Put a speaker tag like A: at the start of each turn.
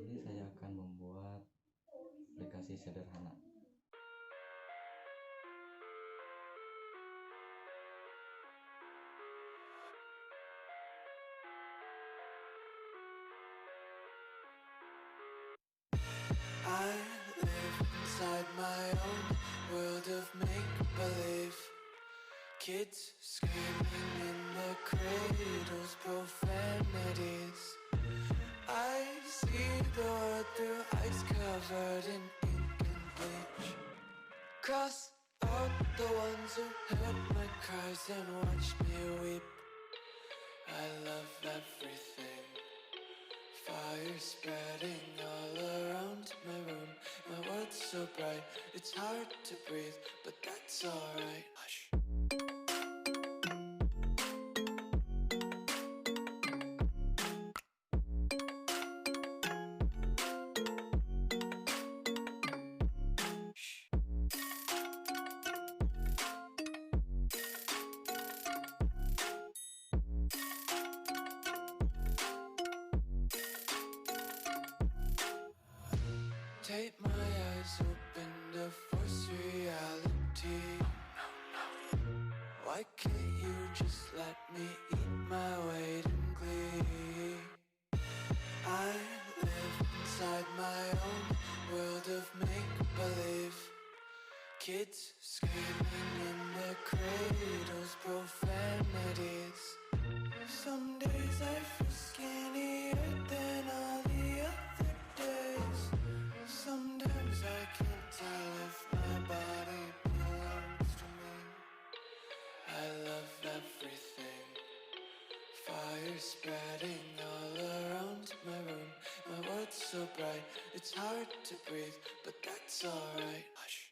A: sini saya akan membuat aplikasi sederhana.
B: I live inside my own world of make-believe. Kids screaming in the cradles, profanities. I see the world through ice covered in ink and bleach. Cross out the ones who heard my cries and watched me weep. I love everything. Fire spreading all around my room. My world's so bright, it's hard to breathe, but that's alright. Hush. Take my eyes open to force reality. Why can't you just let me eat my weight in glee? I live inside my own world of make-believe. Kids screaming in the cradles, profanities. Some days I feel skinnier than all the other days. Sometimes I can't tell if my body belongs to me. I love everything. Fire spreading all around my room. My world's so bright, it's hard to breathe, but that's alright. Hush.